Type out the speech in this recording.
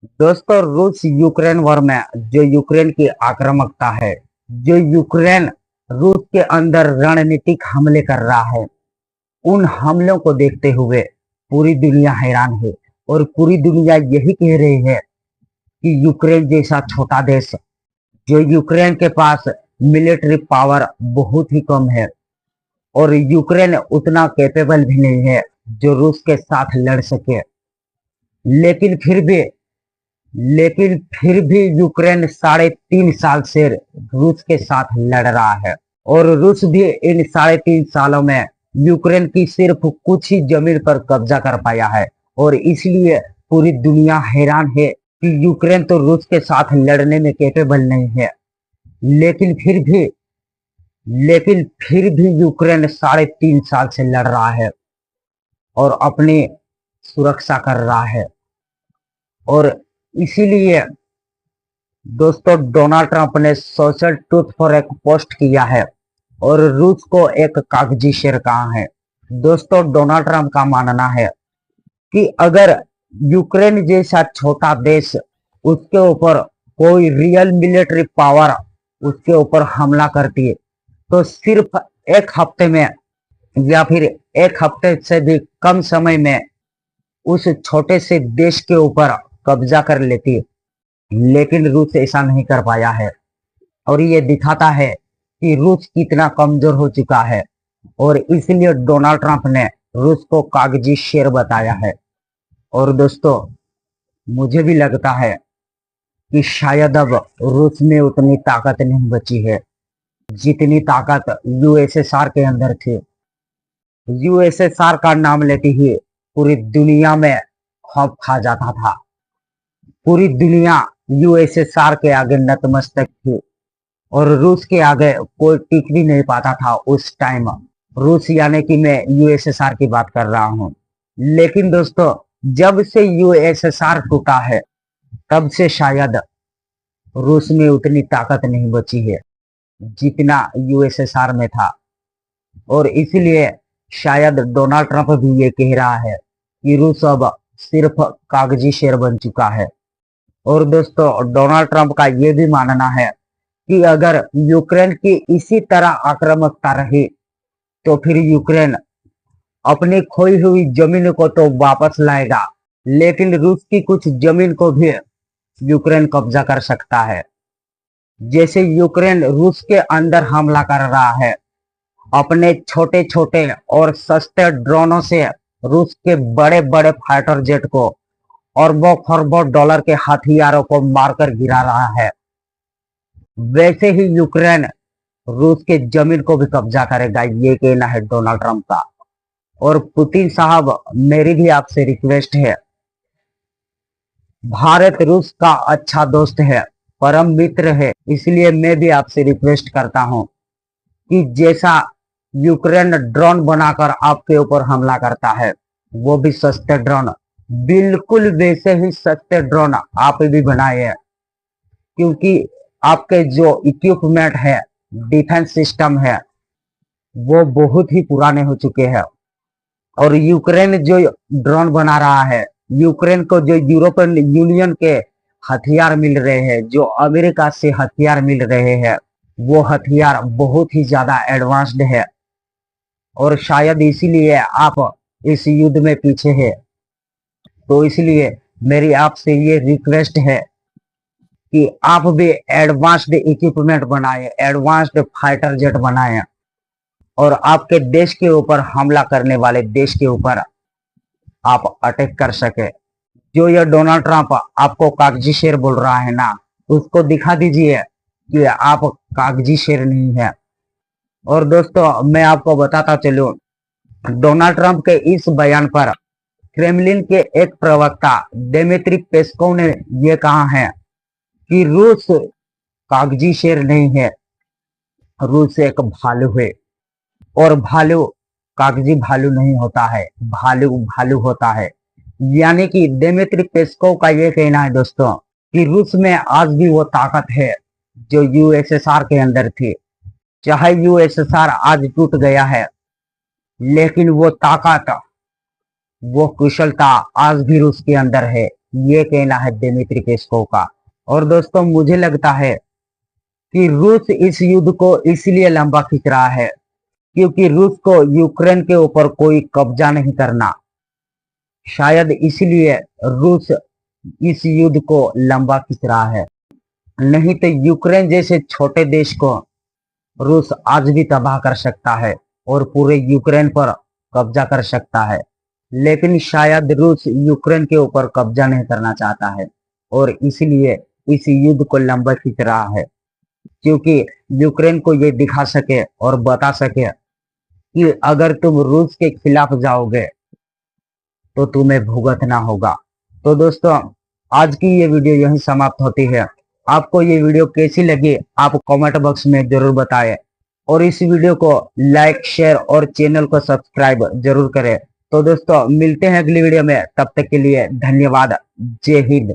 दोस्तों, रूस Ukraine war में जो यूक्रेन की आक्रामकता है, जो यूक्रेन रूस के अंदर रणनीतिक हमले कर रहा है, उन हमलों को देखते हुए पूरी दुनिया हैरान है। और पूरी दुनिया यही कह रही है कि यूक्रेन जैसा छोटा देश, जो यूक्रेन के पास मिलिट्री पावर बहुत ही कम है, और यूक्रेन उतना कैपेबल भी नहीं है जो रूस के साथ लड़ सके। लेकिन फिर भी लेकिन फिर भी यूक्रेन 3.5 साल से रूस के साथ लड़ रहा है। और रूस भी इन 3.5 सालों में यूक्रेन की सिर्फ कुछ ही जमीन पर कब्जा कर पाया है। और इसलिए पूरी दुनिया हैरान है कि यूक्रेन तो रूस के साथ लड़ने में कैपेबल नहीं है। लेकिन फिर भी लेकिन फिर भी यूक्रेन 3.5 साल से लड़ रहा है और अपनी सुरक्षा कर रहा है। और इसीलिए दोस्तों, डोनाल्ड ट्रंप ने सोशल ट्रूथ पर एक पोस्ट किया है और रूस को एक कागजी शेर कहा है। दोस्तों, डोनाल्ड ट्रंप का मानना है कि अगर यूक्रेन जैसा छोटा देश, उसके ऊपर कोई रियल मिलिट्री पावर उसके ऊपर हमला करती है, तो सिर्फ एक हफ्ते में या फिर एक हफ्ते से भी कम समय में उस छोटे से देश के ऊपर कब्जा कर लेती है। लेकिन रूस ऐसा नहीं कर पाया है। और ये दिखाता है कि रूस कितना कमजोर हो चुका है। और इसलिए डोनाल्ड ट्रंप ने रूस को कागजी शेर बताया है। और दोस्तों, मुझे भी लगता है कि शायद अब रूस में उतनी ताकत नहीं बची है जितनी ताकत यूएसएसआर के अंदर थी। यूएसएसआर का नाम लेते ही पूरी दुनिया में खौफ खा जाता था। पूरी दुनिया यूएसएसआर के आगे नतमस्तक थी और रूस के आगे कोई टिक भी नहीं पाता था उस टाइम। रूस यानी कि मैं यूएसएसआर की बात कर रहा हूं। लेकिन दोस्तों, जब से यूएसएसआर टूटा है, तब से शायद रूस में उतनी ताकत नहीं बची है जितना यूएसएसआर में था। और इसलिए शायद डोनाल्ड ट्रंप भी ये कह रहा है कि रूस अब सिर्फ कागजी शेर बन चुका है। और दोस्तों, डोनाल्ड ट्रंप का ये भी मानना है कि अगर यूक्रेन की इसी तरह आक्रामकता रही तो फिर यूक्रेन अपनी खोई हुई जमीन को तो वापस लाएगा, लेकिन रूस की कुछ जमीन को भी यूक्रेन कब्जा कर सकता है। जैसे यूक्रेन रूस के अंदर हमला कर रहा है, अपने छोटे छोटे और सस्ते ड्रोनों से रूस के बड़े बड़े फाइटर जेट को, अरबों खरबों डॉलर के हथियारों को मारकर गिरा रहा है, वैसे ही यूक्रेन रूस के जमीन को भी कब्जा करेगा, ये कहना है डोनाल्ड ट्रंप का। और पुतिन साहब, मेरी भी आपसे रिक्वेस्ट है, भारत रूस का अच्छा दोस्त है, परम मित्र है, इसलिए मैं भी आपसे रिक्वेस्ट करता हूं कि जैसा यूक्रेन ड्रोन बनाकर आपके ऊपर हमला करता है, वो भी सस्ते ड्रोन, बिल्कुल वैसे ही सस्ते ड्रोन आप भी बनाए हैं। क्योंकि आपके जो इक्विपमेंट है, डिफेंस सिस्टम है, वो बहुत ही पुराने हो चुके हैं। और यूक्रेन जो ड्रोन बना रहा है, यूक्रेन को जो यूरोपियन यूनियन के हथियार मिल रहे हैं, जो अमेरिका से हथियार मिल रहे हैं, वो हथियार बहुत ही ज्यादा एडवांस्ड है। और शायद इसीलिए आप इस युद्ध में पीछे है। तो इसलिए मेरी आपसे ये रिक्वेस्ट है कि आप भी एडवांस्ड इक्विपमेंट बनाए, एडवांस्ड फाइटर जेट बनाए, और आपके देश के ऊपर हमला करने वाले देश के ऊपर आप अटैक कर सके। जो ये डोनाल्ड ट्रंप आपको कागजी शेर बोल रहा है ना, उसको दिखा दीजिए कि आप कागजी शेर नहीं है। और दोस्तों, मैं आपको बताता चलूं, डोनाल्ड ट्रंप के इस बयान पर क्रेमलिन के एक प्रवक्ता दिमित्री पेस्कोव ने यह कहा है कि रूस कागजी शेर नहीं है, रूस एक भालू है। और भालू कागजी भालू नहीं होता है, भालू भालू होता है। यानी कि दिमित्री पेस्कोव का यह कहना है दोस्तों कि रूस में आज भी वो ताकत है जो यूएसएसआर के अंदर थी। चाहे यूएसएसआर आज टूट गया है, लेकिन वो ताकत, वो कुशलता आज भी रूस के अंदर है। ये कहना है दिमित्री पेस्कोव का। और दोस्तों मुझे लगता है कि रूस इस युद्ध को इसलिए लंबा खींच रहा है क्योंकि रूस को यूक्रेन के ऊपर कोई कब्जा नहीं करना। शायद इसलिए रूस इस युद्ध को लंबा खींच रहा है, नहीं तो यूक्रेन जैसे छोटे देश को रूस आज भी तबाह कर सकता है और पूरे यूक्रेन पर कब्जा कर सकता है। लेकिन शायद रूस यूक्रेन के ऊपर कब्जा नहीं करना चाहता है और इसलिए इस युद्ध को लंबा खींच रहा है, क्योंकि यूक्रेन को ये दिखा सके और बता सके कि अगर तुम रूस के खिलाफ जाओगे तो तुम्हें भुगतना होगा। तो दोस्तों आज की ये वीडियो यहीं समाप्त होती है। आपको ये वीडियो कैसी लगी आप कमेंट बॉक्स में जरूर बताएं और इस वीडियो को लाइक शेयर और चैनल को सब्सक्राइब जरूर करें। तो दोस्तों मिलते हैं अगली वीडियो में, तब तक के लिए धन्यवाद। जय हिंद।